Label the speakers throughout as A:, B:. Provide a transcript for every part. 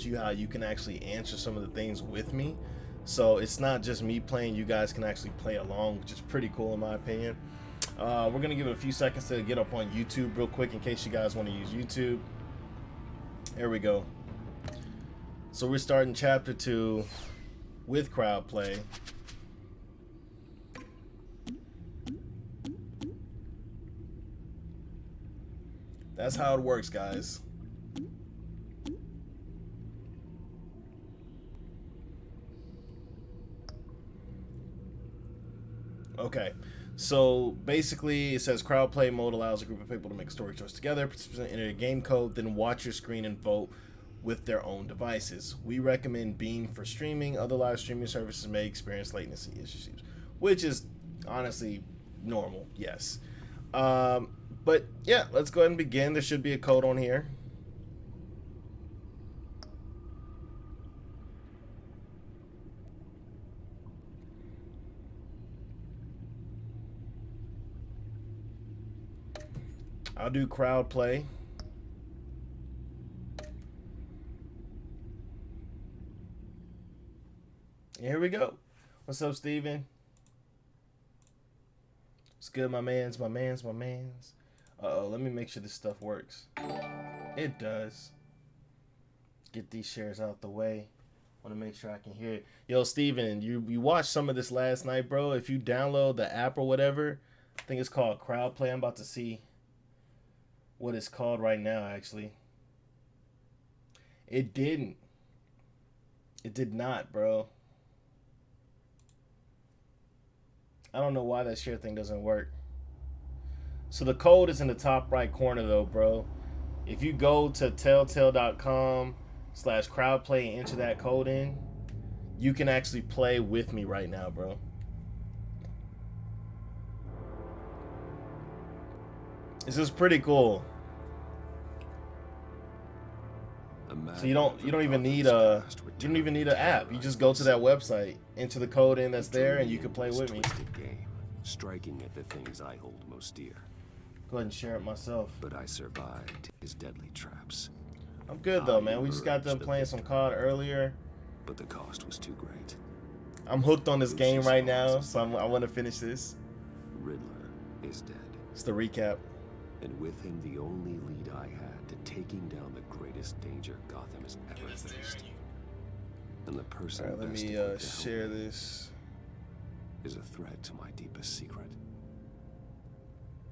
A: you how you can actually answer some of the things with me. So it's not just me playing, you guys can actually play along, which is pretty cool in my opinion. We're going to give it a few seconds to get up on YouTube real quick in case you guys want to use YouTube. There we go. So we're starting chapter 2 with crowd play. That's how it works, guys. Okay, so basically it says crowd play mode allows a group of people to make a story choice together. Participants enter a game code, then watch your screen and vote with their own devices. We recommend Beam for streaming. Other live streaming services may experience latency issues, which is honestly normal, yes. But yeah, let's go ahead and begin. There should be a code on here. I'll do crowd play. Here we go. What's up, Steven? It's good, my mans, my mans, my mans. Uh-oh, let me make sure this stuff works. It does. Get these shares out the way. Want to make sure I can hear it. Yo, Steven, you watched some of this last night, bro. If you download the app or whatever, I think it's called crowd play. I'm about to see what it's called right now, actually. It didn't. It did not, bro. I don't know why that share thing doesn't work. So the code is in the top right corner though, bro. If you go to telltale.com/crowdplay and enter that code in, you can actually play with me right now, bro. This is pretty cool. So you don't even need an app. You just go to that website, enter the code in that's there, and you can play with me.
B: Game, striking at the things I hold most dear.
A: Go ahead and share it myself.
B: But I survived his deadly traps.
A: I'm good though, man. We just got done playing some COD earlier.
B: But the cost was too great.
A: I'm hooked on this game right now, so I want to finish this.
B: Riddler is dead.
A: It's the recap.
B: And with him, the only lead I had to taking down the greatest danger Gotham has ever faced. And the person
A: Alright, let
B: best
A: me
B: equipped to
A: share
B: help me
A: this.
B: is a threat to my deepest secret.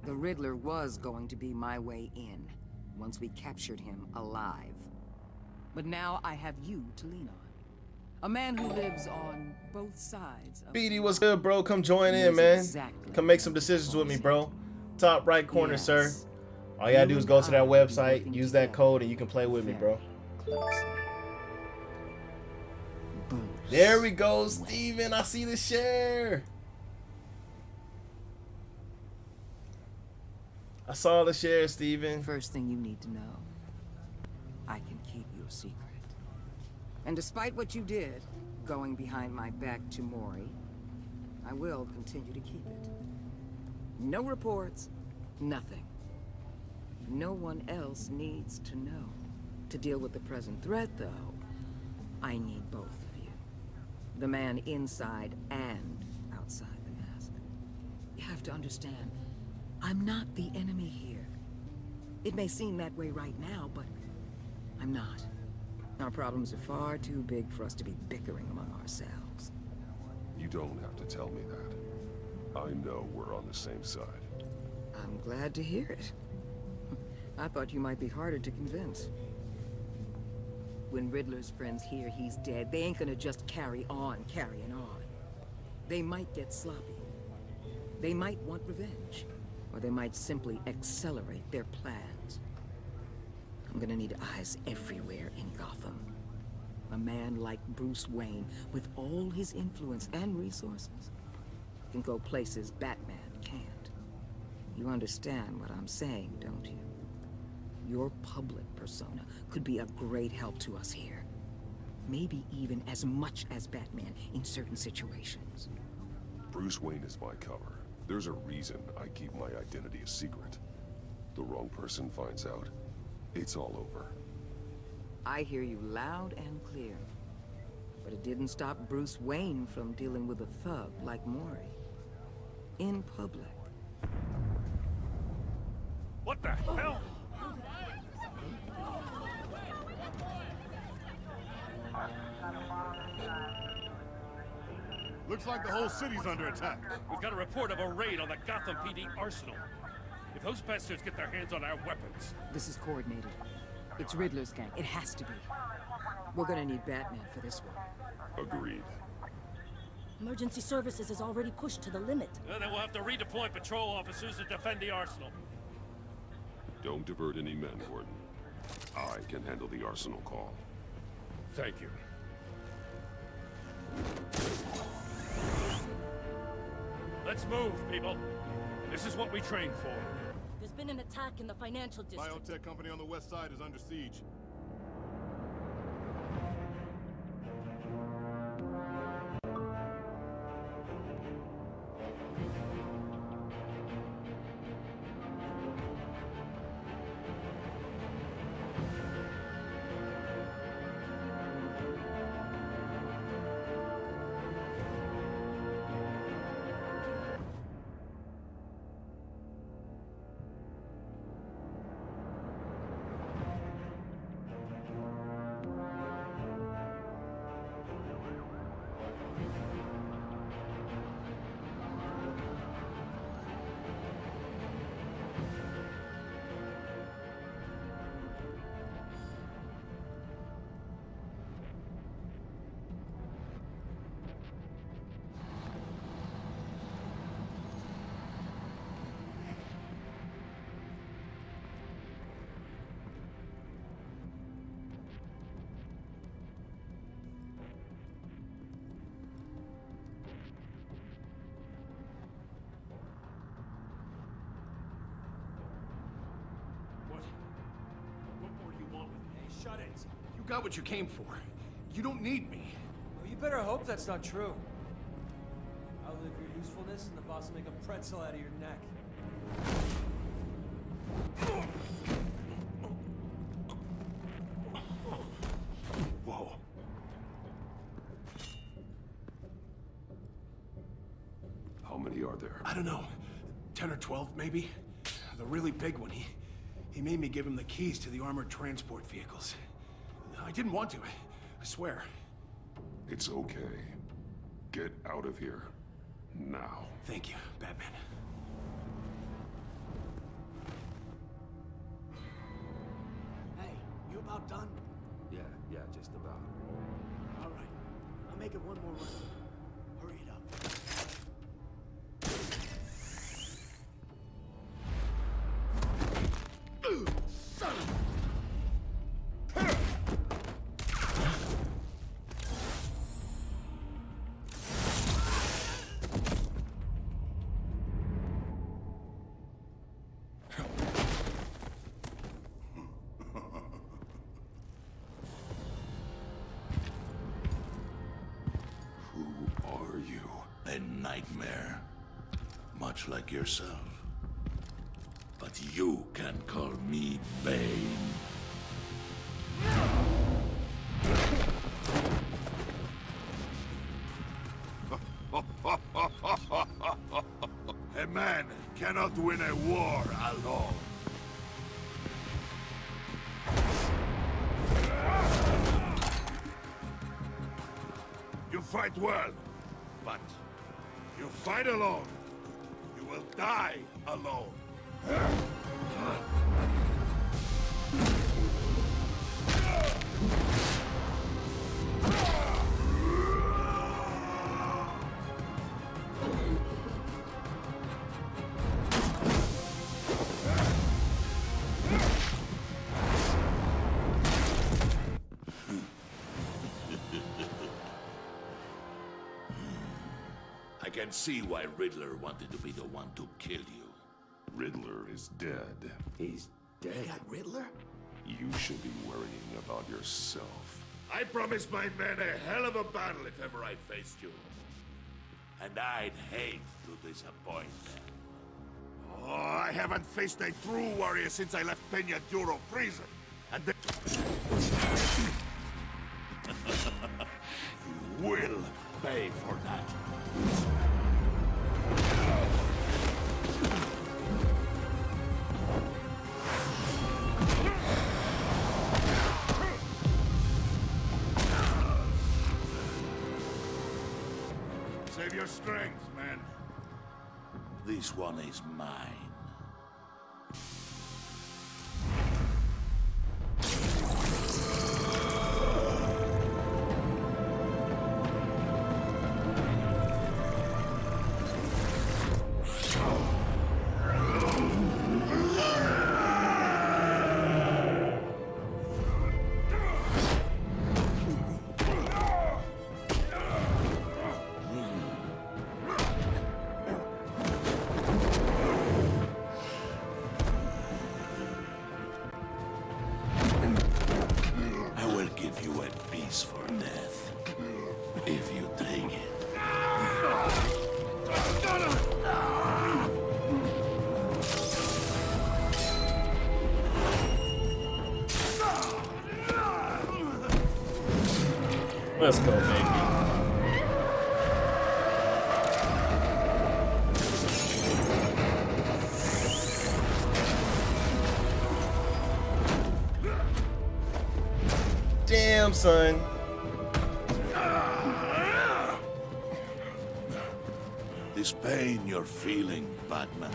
C: The Riddler was going to be my way in, once we captured him alive. But now I have you to lean on. A man who lives on both sides of
A: Beatty, what's good, bro? Come join in, man. Come make some decisions with me, bro. Top right corner, sir. All you gotta do is go to that website, use that code, and you can play with me, bro. There we go, Steven. I see the share. I saw the share, Steven.
C: First thing you need to know, I can keep your secret. And despite what you did, going behind my back to Mori, I will continue to keep it. No reports, nothing. No one else needs to know. To deal with the present threat, though, I need both of you. The man inside and outside the mask. You have to understand, I'm not the enemy here. It may seem that way right now, but I'm not. Our problems are far too big for us to be bickering among ourselves.
D: You don't have to tell me that. I know we're on the same side.
C: I'm glad to hear it. I thought you might be harder to convince. When Riddler's friends hear he's dead, they ain't gonna just carry on carrying on. They might get sloppy. They might want revenge. Or they might simply accelerate their plans. I'm gonna need eyes everywhere in Gotham. A man like Bruce Wayne, with all his influence and resources, can go places Batman can't. You understand what I'm saying, don't you? Your public persona could be a great help to us here. Maybe even as much as Batman in certain situations.
D: Bruce Wayne is my cover. There's a reason I keep my identity a secret. The wrong person finds out, it's all over.
C: I hear you loud and clear. But it didn't stop Bruce Wayne from dealing with a thug like Mori. In public.
E: What the hell?
F: Looks like the whole city's under attack.
E: We've got a report of a raid on the Gotham PD arsenal. If those bastards get their hands on our weapons...
C: This is coordinated. It's Riddler's gang. It has to be. We're gonna need Batman for this one.
D: Agreed.
G: Emergency services is already pushed to the limit.
E: Then we'll have to redeploy patrol officers to defend the arsenal.
D: Don't divert any men, Gordon. I can handle the arsenal call.
E: Thank you. Let's move, people. This is what we trained for.
G: There's been an attack in the financial district.
F: Biotech company on the west side is under siege.
H: Shut it. You got what you came for. You don't need me.
I: Well, you better hope that's not true. Outlive your usefulness and the boss will make a pretzel out of your neck.
H: Whoa.
D: How many are there?
H: I don't know. 10 or 12, maybe? The really big one, he made me give him the keys to the armored transport vehicles. I didn't want to, I swear.
D: It's okay. Get out of here. Now.
H: Thank you, Batman.
I: Hey, you about done?
B: Yeah, just about.
I: All right. I'll make it one more run. Hurry it up.
H: Son of a...
J: A nightmare, much like yourself. But you can call me Bane. A man cannot win a war alone. You fight well, but you fight alone, you will die alone. I can see why Riddler wanted to be the one to kill you.
D: Riddler is dead.
B: He's dead.
H: They got Riddler?
D: You should be worrying about yourself.
J: I promised my men a hell of a battle if ever I faced you. And I'd hate to disappoint them. Oh, I haven't faced a true warrior since I left Peña Duro prison. And then... You will pay for that. Save your strength, man. This one is mine. For death, if you take it.
A: Let's go, baby. Damn, son.
J: This pain you're feeling, Batman.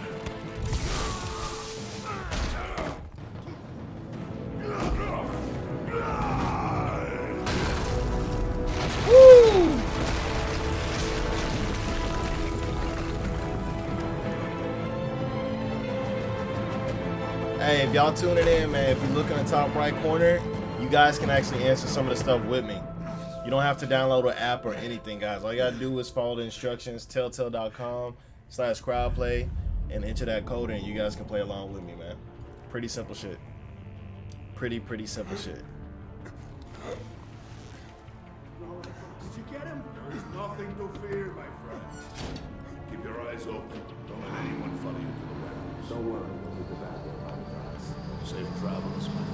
A: Woo! Hey, if y'all tuning in, man, if you look in the top right corner, you guys can actually answer some of the stuff with me. You don't have to download an app or anything, guys. All you gotta do is follow the instructions, telltale.com/crowdplay, and enter that code, and you guys can play along with me, man. Pretty simple shit. Pretty simple shit.
H: Did you get him?
J: There's nothing to fear, my friend. Keep your eyes open. Don't let anyone follow you to the warehouse.
B: Don't worry, we'll take the back way by the guys.
J: Safe travels, my friends.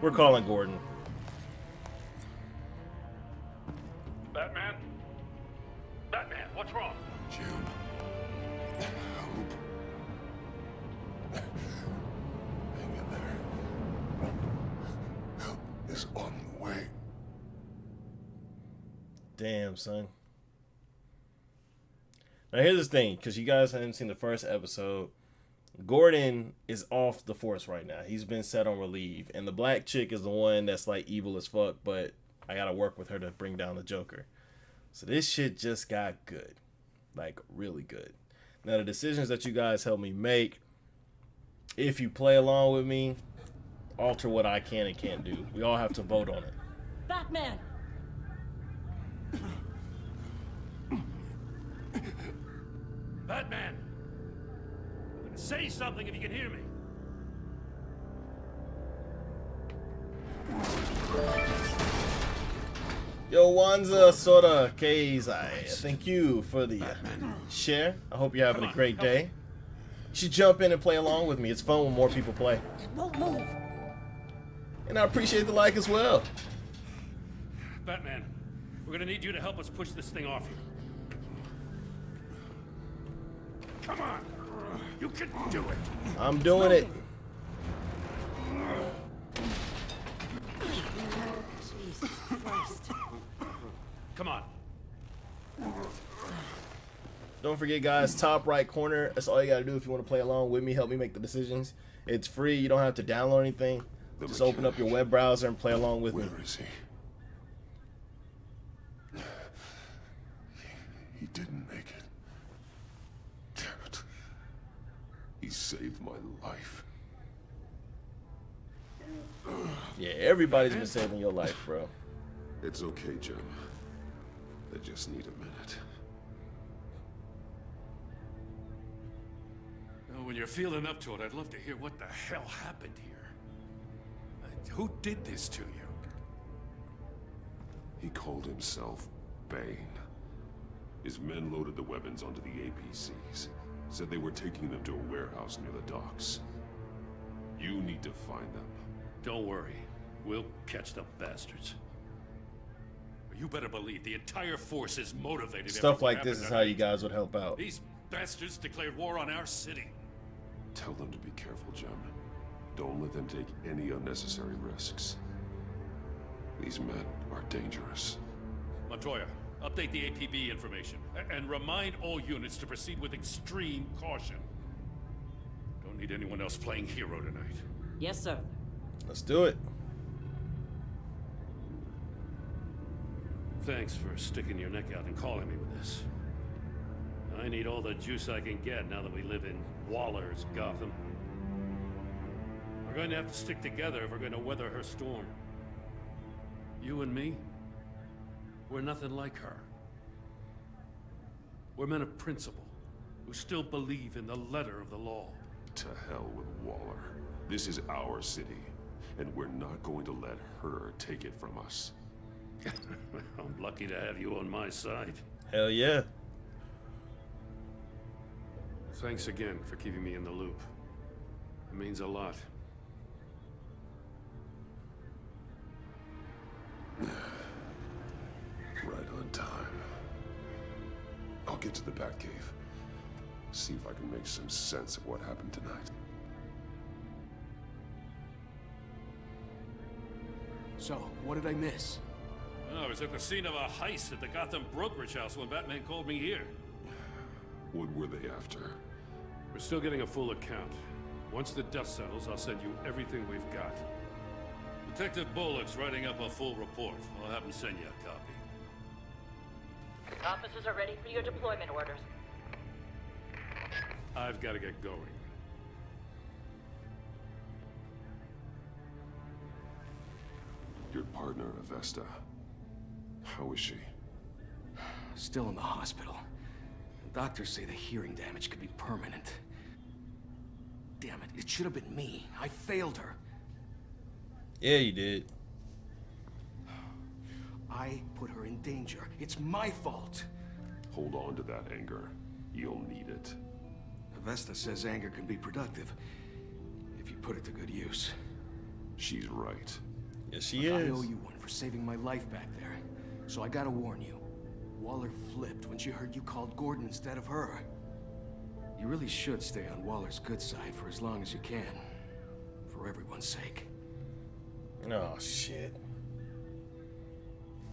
A: We're calling Gordon.
E: Batman? Batman, what's wrong?
F: Jim. Help. Hang in there. Help is on the way.
A: Damn, son. Now here's the thing, because you guys haven't seen the first episode. Gordon is off the force right now. He's been set on relief. And the black chick is the one that's like evil as fuck, but I gotta work with her to bring down the Joker. So this shit just got good. Like, really good. Now the decisions that you guys help me make, if you play along with me, alter what I can and can't do. We all have to vote on it.
G: Batman!
E: Batman! Say something if you can hear me.
A: Yo, Wanza Soda Keizai, thank you for the share. I hope you're having a great day. You should jump in and play along with me. It's fun when more people play.
G: Won't move.
A: And I appreciate the like as well.
E: Batman, we're gonna need you to help us push this thing off you. Come on! You can do it!
A: I'm doing it.
G: Jesus Christ.
E: Come on.
A: Don't forget, guys, top right corner. That's all you gotta do if you want to play along with me. Help me make the decisions. It's free. You don't have to download anything. Just open up your web browser and play along with me.
F: Where is he? He didn't make it. Damn it. He saved my life.
A: Yeah, everybody's been saving your life, bro.
F: It's okay, Jim. They just need a minute.
E: Well, when you're feeling up to it, I'd love to hear what the hell happened here. Who did this to you?
F: He called himself Bane. His men loaded the weapons onto the APCs. Said they were taking them to a warehouse near the docks. You need to find them.
E: Don't worry. We'll catch the bastards. You better believe the entire force is motivated.
A: Stuff like this is how you guys would help out.
E: These bastards declared war on our city.
F: Tell them to be careful, Jim. Don't let them take any unnecessary risks. These men are dangerous.
E: Montoya, update the APB information. And remind all units to proceed with extreme caution. Don't need anyone else playing hero tonight.
G: Yes, sir.
A: Let's do it.
E: Thanks for sticking your neck out and calling me with this. I need all the juice I can get now that we live in Waller's Gotham. We're going to have to stick together if we're going to weather her storm. You and me, we're nothing like her. We're men of principle, who still believe in the letter of the law.
F: To hell with Waller. This is our city, and we're not going to let her take it from us.
E: I'm lucky to have you on my side.
A: Hell yeah.
E: Thanks again for keeping me in the loop. It means a lot.
F: Right on time. I'll get to the Batcave. See if I can make some sense of what happened tonight.
H: So, what did I miss?
E: I was at the scene of a heist at the Gotham brokerage house when Batman called me here.
F: What were they after?
E: We're still getting a full account. Once the dust settles, I'll send you everything we've got. Detective Bullock's writing up a full report. I'll have him send you a copy.
G: Officers are ready for your deployment orders.
E: I've got to get going.
F: Your partner, Avesta. How is she?
H: Still in the hospital. The doctors say the hearing damage could be permanent. Damn it, it should have been me. I failed her.
A: Yeah, you did.
H: I put her in danger. It's my fault.
F: Hold on to that anger. You'll need it.
H: Avesta says anger can be productive if you put it to good use.
F: She's right.
A: Yes, she
H: I
A: is.
H: owe you one for saving my life back there. So I gotta warn you. Waller flipped when she heard you called Gordon instead of her. You really should stay on Waller's good side for as long as you can. For everyone's sake.
A: Oh, shit.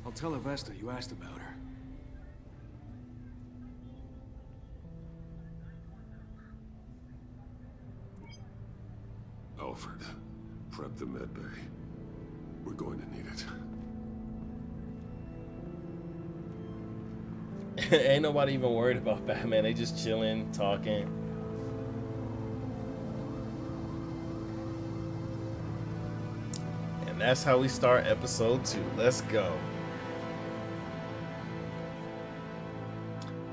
H: I'll tell Avesta you asked about her.
F: Alfred, prep the med bay. We're going to need it.
A: Ain't nobody even worried about Batman. They just chilling, talking. And that's how we start episode 2. Let's go.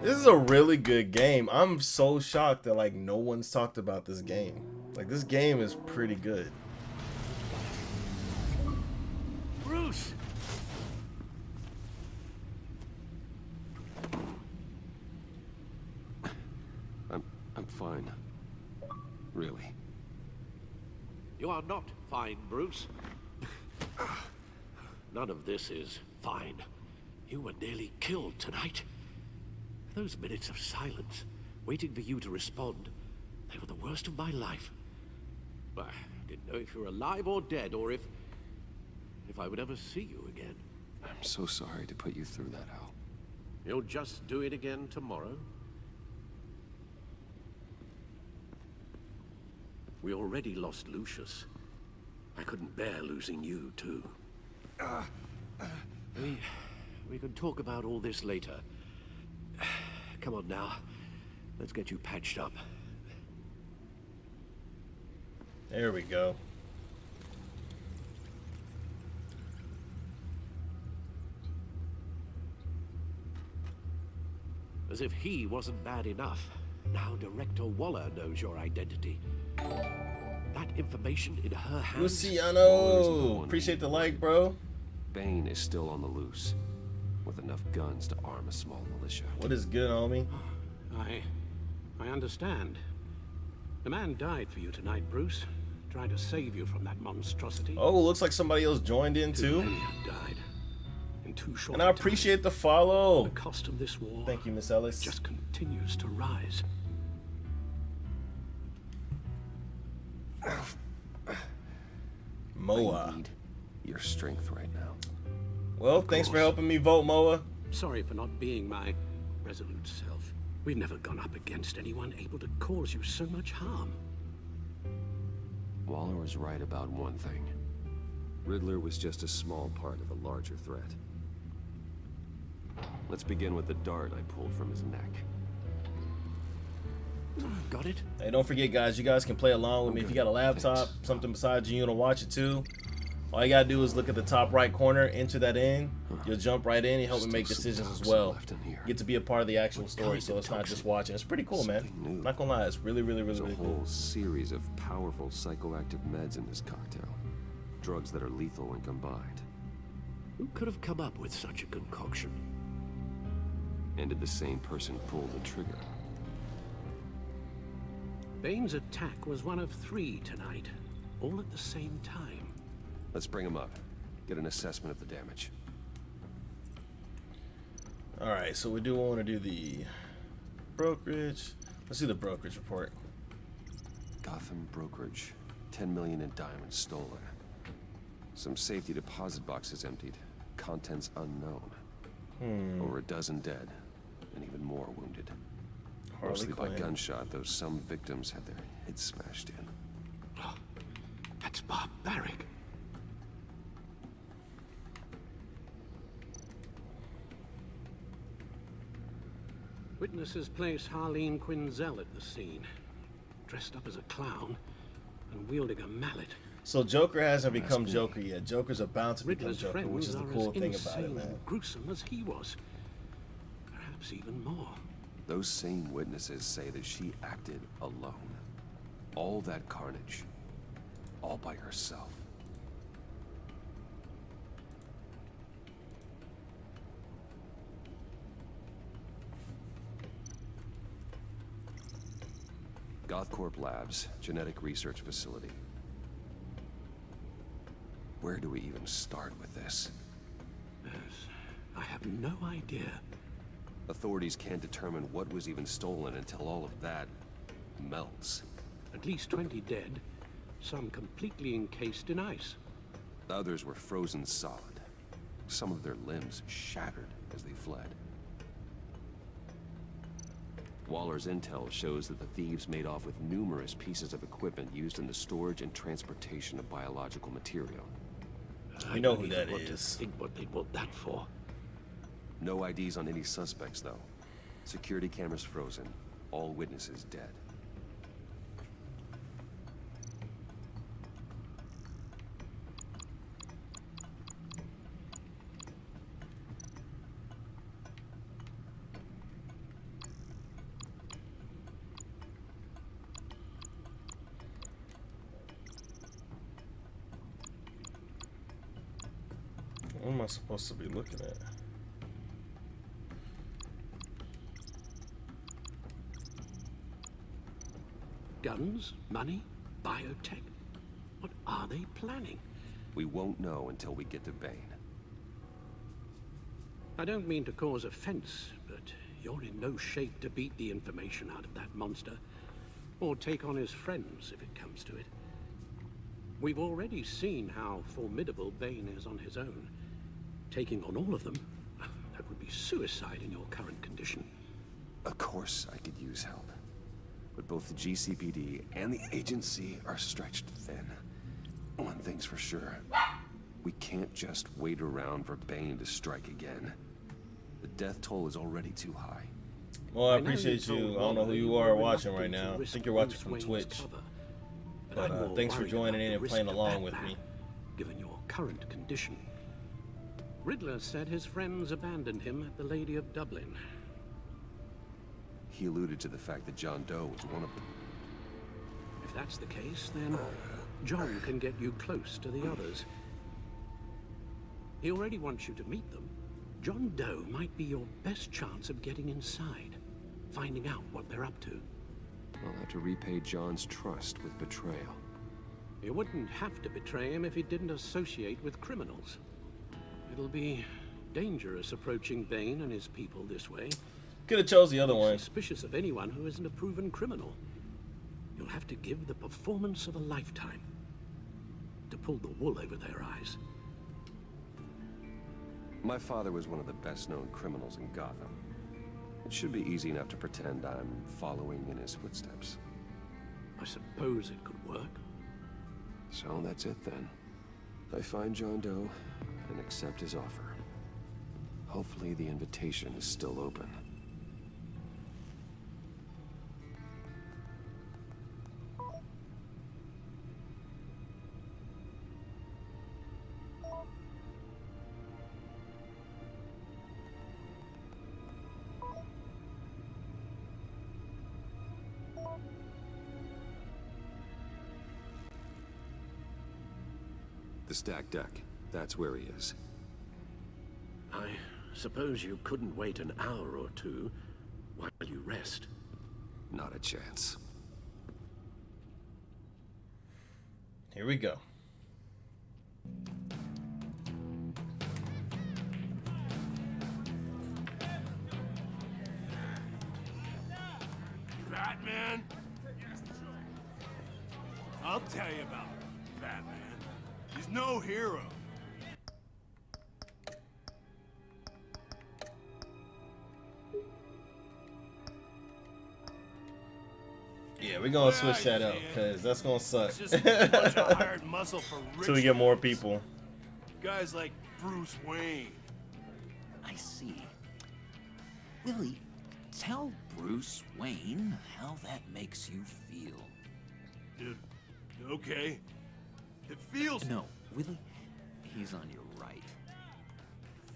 A: This is a really good game. I'm so shocked that like no one's talked about this game. Like this game is pretty good.
E: Bruce!
B: I'm fine. Really.
J: You are not fine, Bruce. None of this is fine. You were nearly killed tonight. Those minutes of silence, waiting for you to respond, they were the worst of my life. I didn't know if you were alive or dead, or if I would ever see you again.
B: I'm so sorry to put you through that, Al.
J: You'll just do it again tomorrow? We already lost Lucius. I couldn't bear losing you, too. We can talk about all this later. Come on now. Let's get you patched up.
A: There we go.
J: As if he wasn't bad enough. Now Director Waller knows your identity. That information in her hands...
A: Luciano! Appreciate the like, bro.
B: Bane is still on the loose, with enough guns to arm a small militia.
A: What is good, homie?
J: I understand. The man died for you tonight, Bruce. Trying to save you from that monstrosity.
A: Oh, looks like somebody else joined in too.
J: Many have died in too short
A: And I appreciate the follow.
J: The cost of this war.
A: Thank you, Miss Ellis.
J: Just continues to rise.
A: Moa.
B: I need your strength right now.
A: Well, thanks for helping me vote, Moa.
J: Sorry for not being my resolute self. We've never gone up against anyone able to cause you so much harm.
B: Waller was right about one thing. Riddler was just a small part of a larger threat. Let's begin with the dart I pulled from his neck.
J: Got it?
A: Hey, don't forget, guys, you guys can play along with me. If you got a laptop, something besides you want to watch it too, all you gotta do is look at the top right corner, enter that in, you'll jump right in and help me make decisions as well. Get to be a part of the actual story, so it's not just watching. It's pretty cool, man. I'm not gonna lie, it's really cool.
B: There's a whole series of powerful psychoactive meds in this cocktail. Drugs that are lethal when combined.
J: Who could have come up with such a concoction?
B: And did the same person pull the trigger?
J: Bane's attack was one of 3 tonight, all at the same time.
B: Let's bring him up. Get an assessment of the damage.
A: Alright, so we do want to do the brokerage. Let's do the brokerage report.
B: Gotham brokerage. 10 million in diamonds stolen. Some safety deposit boxes emptied. Contents unknown. Over a dozen dead. And even more wounded. Mostly by gunshot, though some victims had their heads smashed in.
J: Oh, that's barbaric. Witnesses place Harleen Quinzel at the scene, dressed up as a clown and wielding a mallet.
A: So Joker hasn't become Joker yet. Joker's about to become
J: Riddler's
A: Joker, which is the cool thing about it, man.
J: Gruesome as he was, perhaps even more.
B: Those same witnesses say that she acted alone. All that carnage, all by herself. Gothcorp Labs, genetic research facility. Where do we even start with this?
J: Yes, I have no idea.
B: Authorities can't determine what was even stolen until all of that melts.
J: At least 20 dead, some completely encased in ice.
B: Others were frozen solid. Some of their limbs shattered as they fled. Waller's intel shows that the thieves made off with numerous pieces of equipment used in the storage and transportation of biological material.
A: You know who that is.
J: Think what they want that for.
B: No IDs on any suspects, though. Security cameras frozen. All witnesses dead.
A: What am I supposed to be looking at?
J: Guns, money, biotech. What are they planning?
B: We won't know until we get to Bane.
J: I don't mean to cause offense, but you're in no shape to beat the information out of that monster, or take on his friends if it comes to it. We've already seen how formidable Bane is on his own. Taking on all of them, that would be suicide in your current condition.
B: Of course I could use help. But both the GCPD and the agency are stretched thin. One thing's for sure. We can't just wait around for Bane to strike again. The death toll is already too high.
A: Well, I appreciate you. I don't know who you are watching right now. I think you're watching from Twitch. But thanks for joining in and playing along with me.
J: Given your current condition. Riddler said his friends abandoned him at the Lady of Dublin.
B: He alluded to the fact that John Doe was one of them.
J: If that's the case, then John can get you close to the others. He already wants you to meet them. John Doe might be your best chance of getting inside, finding out what they're up to.
B: I'll have to repay John's trust with betrayal.
J: You wouldn't have to betray him if he didn't associate with criminals. It'll be dangerous approaching Bane and his people this way.
A: Could have chose the other one.
J: Suspicious of anyone who isn't a proven criminal. You'll have to give the performance of a lifetime to pull the wool over their eyes.
B: My father was one of the best-known criminals in Gotham. It should be easy enough to pretend I'm following in his footsteps.
J: I suppose it could work.
B: So that's it then. I find John Doe and accept his offer. Hopefully the invitation is still open. The stacked deck. That's where he is.
J: I suppose you couldn't wait an hour or two while you rest.
B: Not a chance.
A: Here we go.
K: Batman? I'll tell you about Batman. He's no hero.
A: Yeah, we're gonna switch that up because that's gonna suck.
K: It's just a bunch of hired muscle for rich
A: Till we get more
K: guys.
A: people.
K: Guys like Bruce Wayne.
L: I see. Willie, tell Bruce Wayne how that makes you feel.
K: Okay. It feels...
L: No, Willie, he's on your right.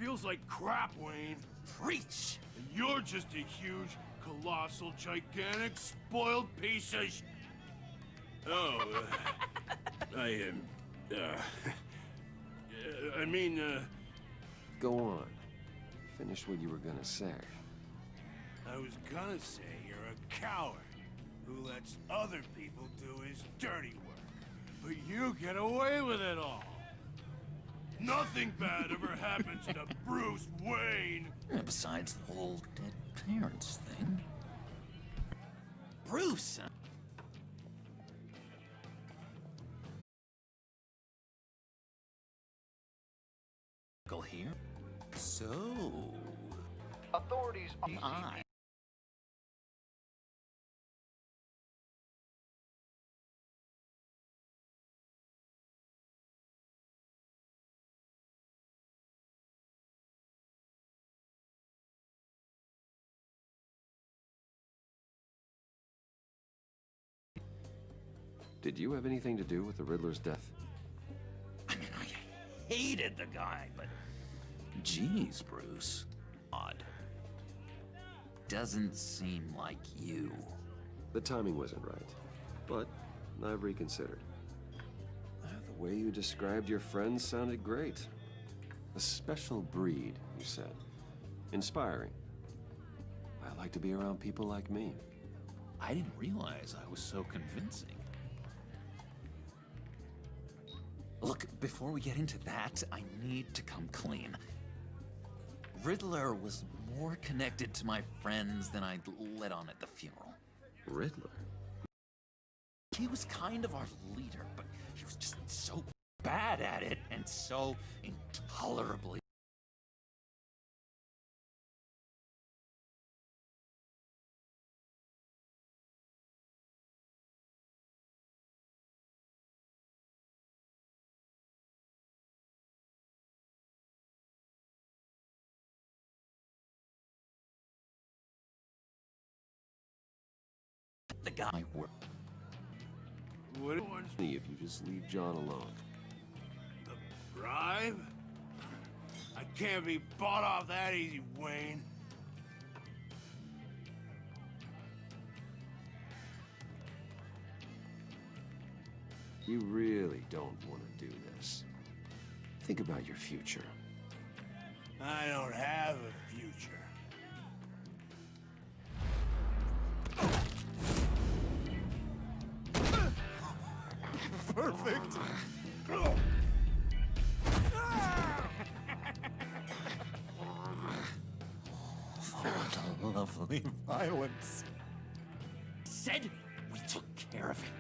K: Feels like crap, Wayne.
L: Preach!
K: And you're just a huge, colossal, gigantic, spoiled piece of I mean,
B: Go on. Finish what you were gonna say.
K: I was gonna say you're a coward who lets other people do his dirty work. But you get away with it all. Nothing bad ever happens to Bruce Wayne.
L: Besides the whole dead parents thing. Bruce, huh? Here. So... Authorities are...
B: Did you have anything to do with the Riddler's death?
L: I mean, I hated the guy, but... Geez, Bruce. Odd. Doesn't seem like you.
B: The timing wasn't right, but I've reconsidered. The way you described your friends sounded great. A special breed, you said. Inspiring. I like to be around people like me.
L: I didn't realize I was so convincing. Look, before we get into that, I need to come clean. Riddler was more connected to my friends than I'd let on at the funeral.
B: Riddler?
L: He was kind of our leader, but he was just so bad at it and so intolerably. The guy worked.
K: What
B: if you just leave John alone?
K: The bribe? I can't be bought off that easy, Wayne.
B: You really don't want to do this. Think about your future.
K: I don't have a future.
L: Perfect. Oh, the lovely violence. Said we took care of it.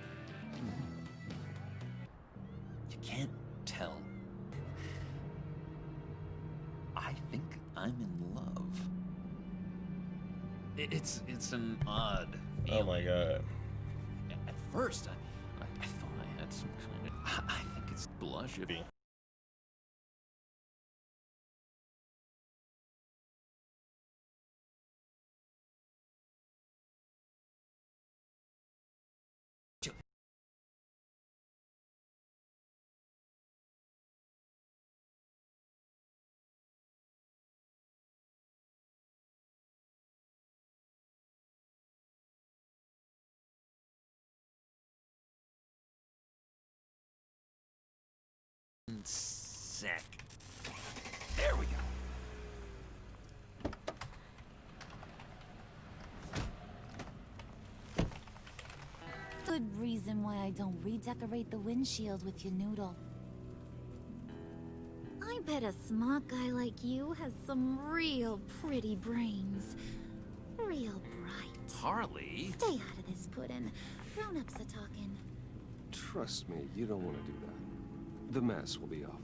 L: You can't tell. I think I'm in love. It's an odd feeling.
A: Oh my god.
L: At first, I thought I had some kind of... I think it's blush if... Sec. There we go.
M: Good reason why I don't redecorate the windshield with your noodle. I bet a smart guy like you has some real pretty brains. Real bright.
L: Harley?
M: Stay out of this, Puddin'. Grown-ups are talking.
B: Trust me, you don't want to do that. The mess will be awful.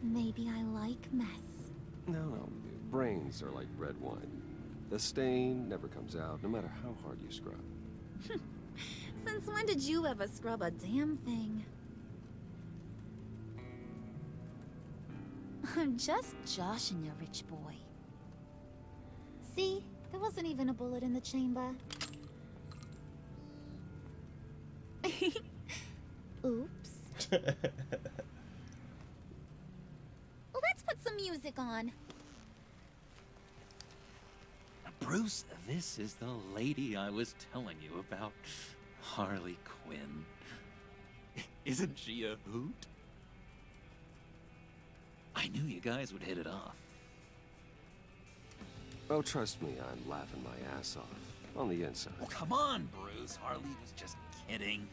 M: Maybe I like mess.
B: No, brains are like red wine. The stain never comes out, no matter how hard you scrub.
M: Since when did you ever scrub a damn thing? I'm just joshing you, rich boy. See? There wasn't even a bullet in the chamber. Oops. Let's put some music on.
L: Bruce, this is the lady I was telling you about. Harley Quinn. Isn't she a hoot? I knew you guys would hit it off.
B: Oh, trust me, I'm laughing my ass off. On the inside.
L: Oh, come on, Bruce. Harley was just kidding.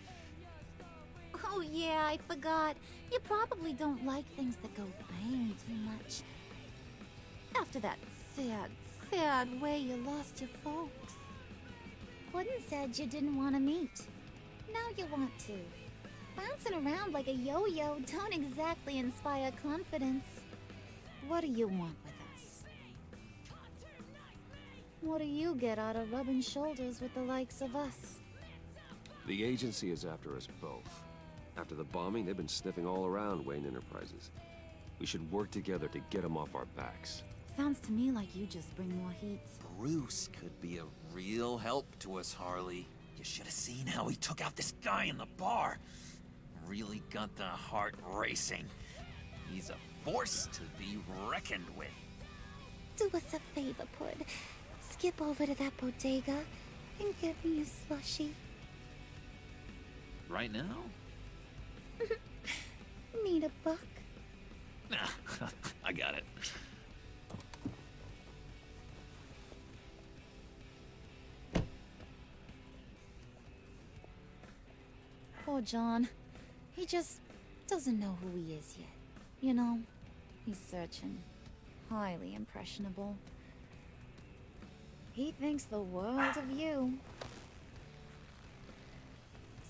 M: Oh yeah, I forgot. You probably don't like things that go bang too much. After that sad way you lost your folks. Puddin' said you didn't want to meet. Now you want to. Bouncing around like a yo-yo don't exactly inspire confidence. What do you want with us? What do you get out of rubbing shoulders with the likes of us?
B: The agency is after us both. After the bombing, they've been sniffing all around Wayne Enterprises. We should work together to get them off our backs.
M: Sounds to me like you just bring more heat.
L: Bruce could be a real help to us, Harley. You should have seen how he took out this guy in the bar. Really got the heart racing. He's a force to be reckoned with.
M: Do us a favor, Pud. Skip over to that bodega and get me a slushie.
L: Right now?
M: Need a buck?
L: Nah, I got it.
M: Poor John. He just doesn't know who he is yet. You know, he's searching. Highly impressionable. He thinks the world of you.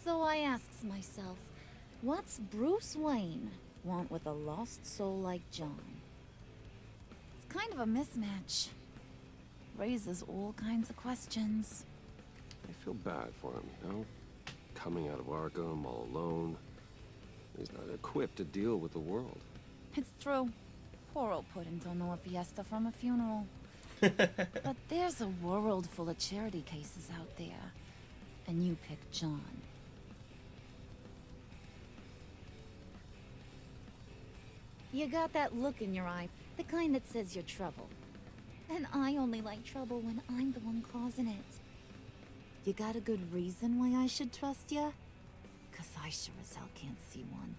M: So I asks myself, what's Bruce Wayne want with a lost soul like John? It's kind of a mismatch. Raises all kinds of questions.
B: I feel bad for him, you know? Coming out of Arkham all alone. He's not equipped to deal with the world.
M: It's true. Poor old Puddin' don't know a fiesta from a funeral. But there's a world full of charity cases out there. And you pick John. You got that look in your eye, the kind that says you're trouble. And I only like trouble when I'm the one causing it. You got a good reason why I should trust you? 'Cause 'cause I sure as hell can't see one.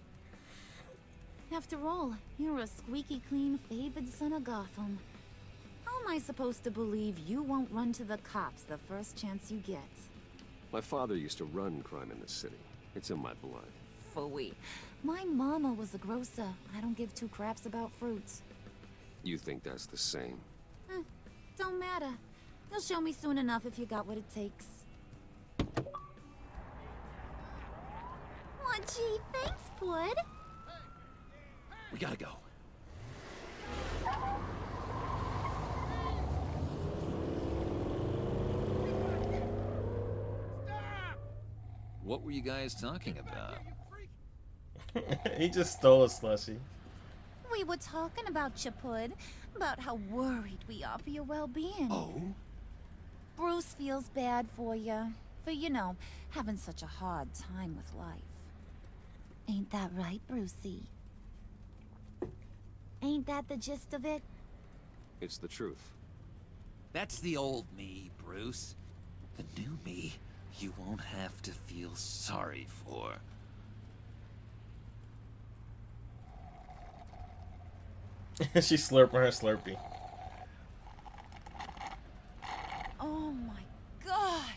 M: After all, you're a squeaky clean favored son of Gotham. How am I supposed to believe you won't run to the cops the first chance you get?
B: My father used to run crime in this city. It's in my blood.
M: Phooey. My mama was a grocer. I don't give two craps about fruits.
B: You think that's the same?
M: Don't matter. You'll show me soon enough if you got what it takes. Aw, gee, thanks, Bud.
L: We gotta go. What were you guys talking about?
A: He just stole a slushie.
M: We were talking about you, Pud. About how worried we are for your well-being.
L: Oh?
M: Bruce feels bad for you. For, you know, having such a hard time with life. Ain't that right, Brucey? Ain't that the gist of it?
B: It's the truth.
L: That's the old me, Bruce. The new me, you won't have to feel sorry for.
A: She's slurping her Slurpee.
M: Oh my god!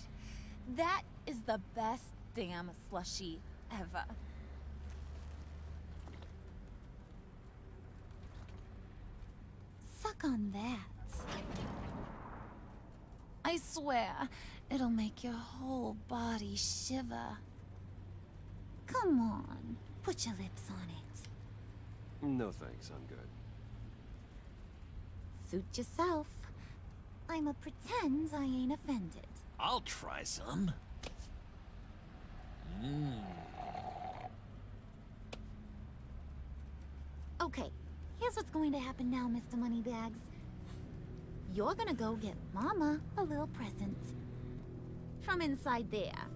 M: That is the best damn slushie ever. Suck on that. I swear, it'll make your whole body shiver. Come on, put your lips on it.
B: No thanks, I'm good.
M: Suit yourself. I'ma pretend I ain't offended.
L: I'll try some.
M: Okay, here's what's going to happen now, Mr. Moneybags. You're gonna go get Mama a little present. From inside there.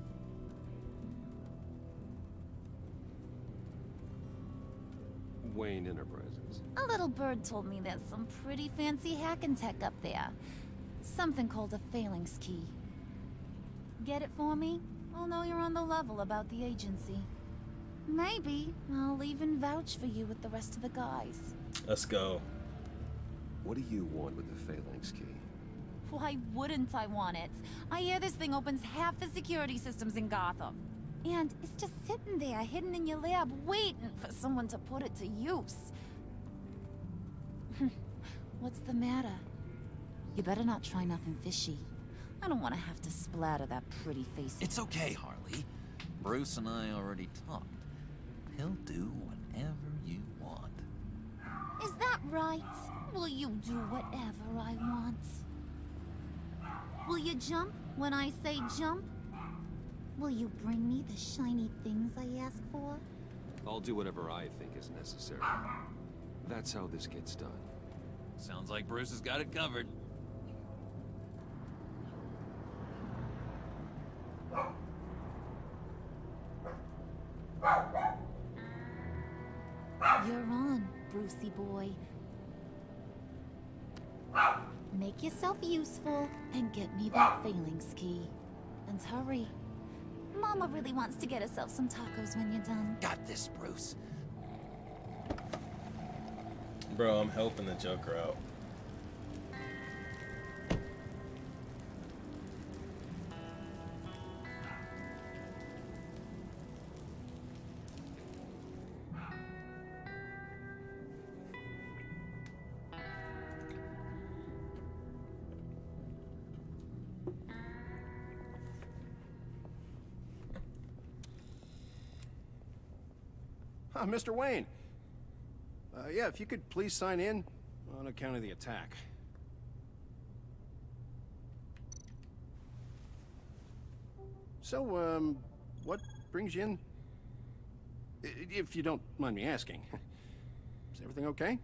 B: Wayne Enterprises.
M: A little bird told me there's some pretty fancy hacking tech up there. Something called a phalanx key. Get it for me? I'll know you're on the level about the agency. Maybe I'll even vouch for you with the rest of the guys.
A: Let's go.
B: What do you want with the phalanx key?
M: Why wouldn't I want it? I hear this thing opens half the security systems in Gotham. And it's just sitting there, hidden in your lab, waiting for someone to put it to use. What's the matter? You better not try nothing fishy. I don't want to have to splatter that pretty face.
L: It's okay, Harley. Bruce and I already talked. He'll do whatever you want.
M: Is that right? Will you do whatever I want? Will you jump when I say jump? Will you bring me the shiny things I ask for?
B: I'll do whatever I think is necessary. That's how this gets done.
L: Sounds like Bruce has got it covered.
M: You're on, Brucey boy. Make yourself useful and get me that phalanx key. And hurry. Mama really wants to get herself some tacos when you're done.
L: Got this, Bruce.
A: Bro, I'm helping the Joker out.
H: Mr. Wayne. Yeah, if you could please sign in on account of the attack. So, what brings you in? If you don't mind me asking. Is everything okay?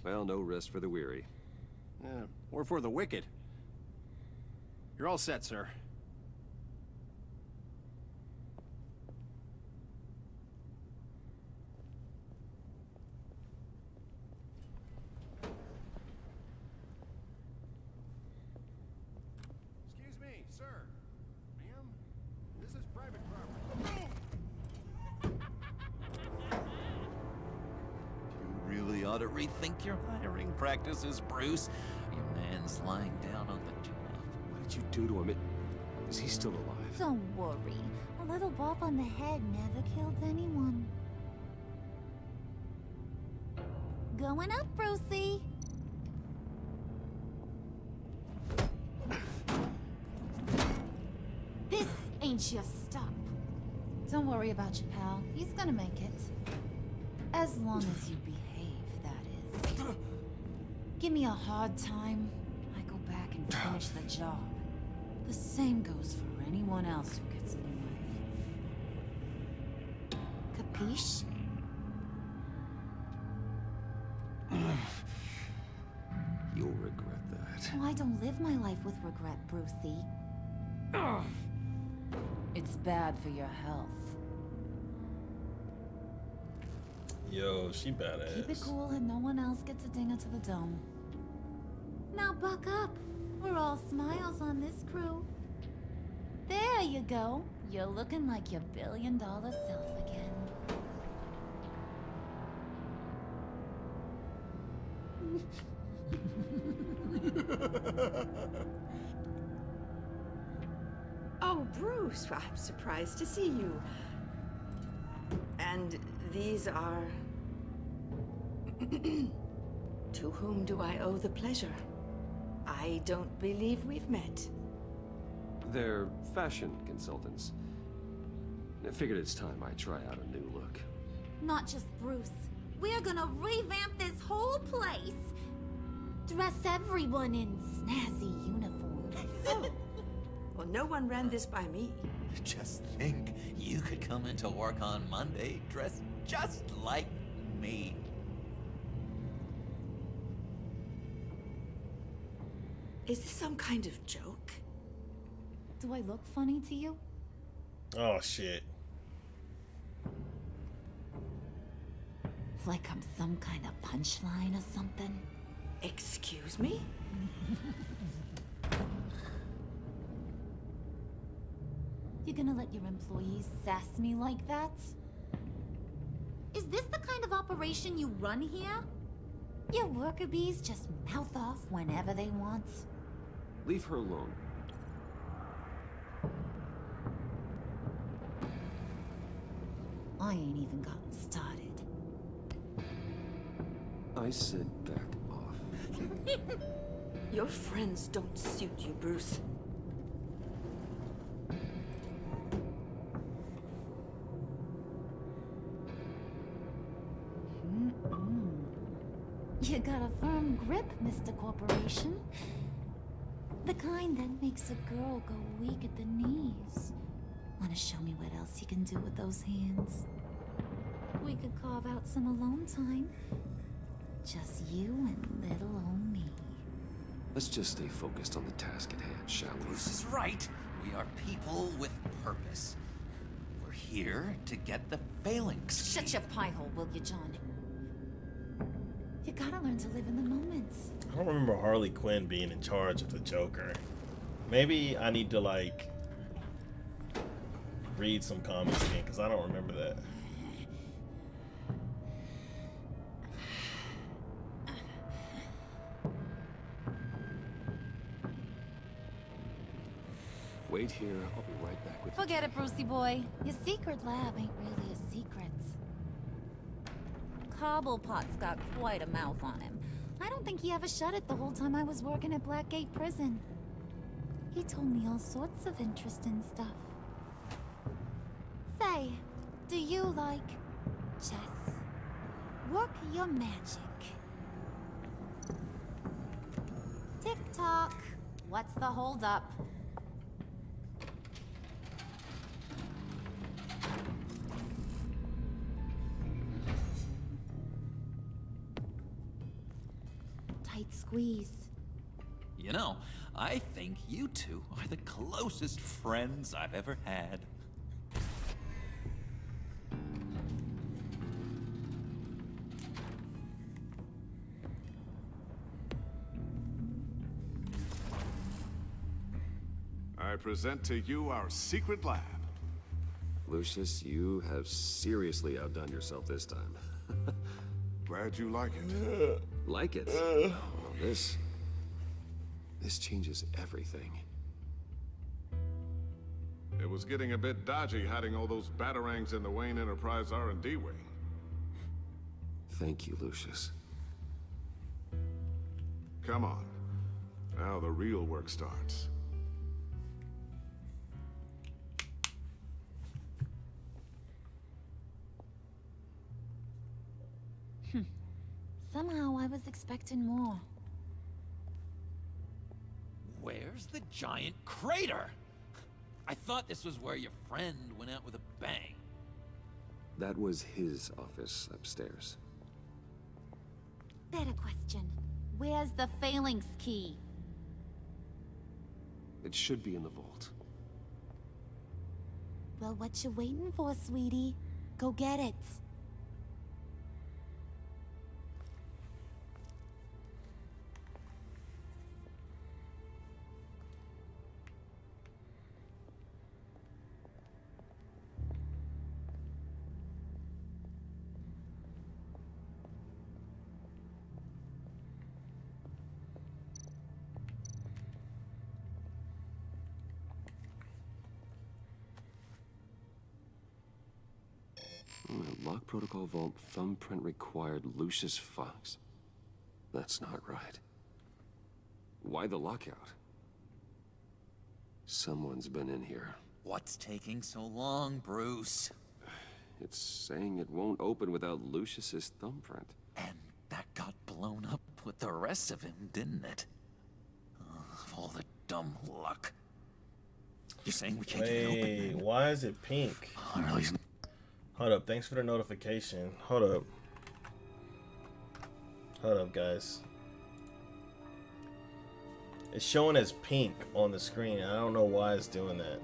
B: Well, no rest for the weary.
H: Or for the wicked. You're all set, sir. Excuse me, sir. Ma'am, this is private property.
L: ought to rethink your hiring practices, Bruce. Your man's lying down on the job.
B: What did you do to him? Is he still alive?
M: Don't worry. A little bop on the head never killed anyone. Going up, Brucey. This ain't your stop. Don't worry about your pal. He's gonna make it. As long as you behave, that is. Give me a hard time, I go back and finish the job. The same goes for anyone else who gets in the way. Capiche?
B: You'll regret that.
M: Oh, I don't live my life with regret, Brucey. It's bad for your health.
A: Yo, she badass.
M: Keep it cool and no one else gets a dinger to the dome. Now buck up. We're all smiles on this crew. There you go. You're looking like your billion-dollar self again.
C: Oh, Bruce, well, I'm surprised to see you. And these are... To whom do I owe the pleasure? I don't believe we've met.
B: They're fashion consultants. I figured it's time I try out a new look.
M: Not just Bruce. We're gonna revamp this whole place. Dress everyone in snazzy uniforms.
C: Oh. Well, no one ran this by me.
L: Just think, you could come into work on Monday dressed just like me.
C: Is this some kind of joke?
M: Do I look funny to you?
A: Oh, shit.
M: Like I'm some kind of punchline or something?
C: Excuse me?
M: You gonna let your employees sass me like that? Is this the kind of operation you run here? Your worker bees just mouth off whenever they want?
B: Leave her alone.
M: I ain't even gotten started.
B: I said back off.
C: Your friends don't suit you, Bruce.
M: You got a firm grip, Mr. Corporation. The kind that makes a girl go weak at the knees. Wanna show me what else you can do with those hands? We could carve out some alone time. Just you and little old me.
B: Let's just stay focused on the task at hand, shall we?
L: Bruce is right. We are people with purpose. We're here to get the phalanx.
M: Shut your pie hole, will you, John? You gotta learn to live in the moment.
A: I don't remember Harley Quinn being in charge of the Joker. Maybe I need to, like, read some comics again, because I don't remember that.
B: Wait here, I'll be right back with you.
M: Forget it, Brucey boy. Your secret lab ain't really a secret. Cobblepot's got quite a mouth on him. I don't think he ever shut it the whole time I was working at Blackgate Prison. He told me all sorts of interesting stuff. Say, do you like chess? Work your magic. Tick-tock. What's the holdup? Tight squeeze.
L: You know, I think you two are the closest friends I've ever had.
F: I present to you our secret lab.
B: Lucius, you have seriously outdone yourself this time.
F: Glad you like it.
B: Like it? Oh, this changes everything.
F: It was getting a bit dodgy hiding all those batarangs in the Wayne Enterprise R&D wing.
B: Thank you, Lucius.
F: Come on. Now the real work starts.
M: Somehow I was expecting more.
L: Where's the giant crater? I thought this was where your friend went out with a bang.
B: That was his office upstairs.
M: Better question. Where's the phalanx key?
B: It should be in the vault.
M: Well, what you waiting for, sweetie? Go get it.
B: Lock protocol vault thumbprint required Lucius Fox. That's not right. Why the lockout? Someone's been in here.
L: What's taking so long, Bruce?
B: It's saying it won't open without Lucius's thumbprint.
L: And that got blown up with the rest of him, didn't it? All the dumb luck. You're saying we can't get it open?
A: Wait, why is it pink?
L: Really?
A: Hold up, thanks for the notification. Hold up. Hold up, guys. It's showing as pink on the screen. I don't know why it's doing that.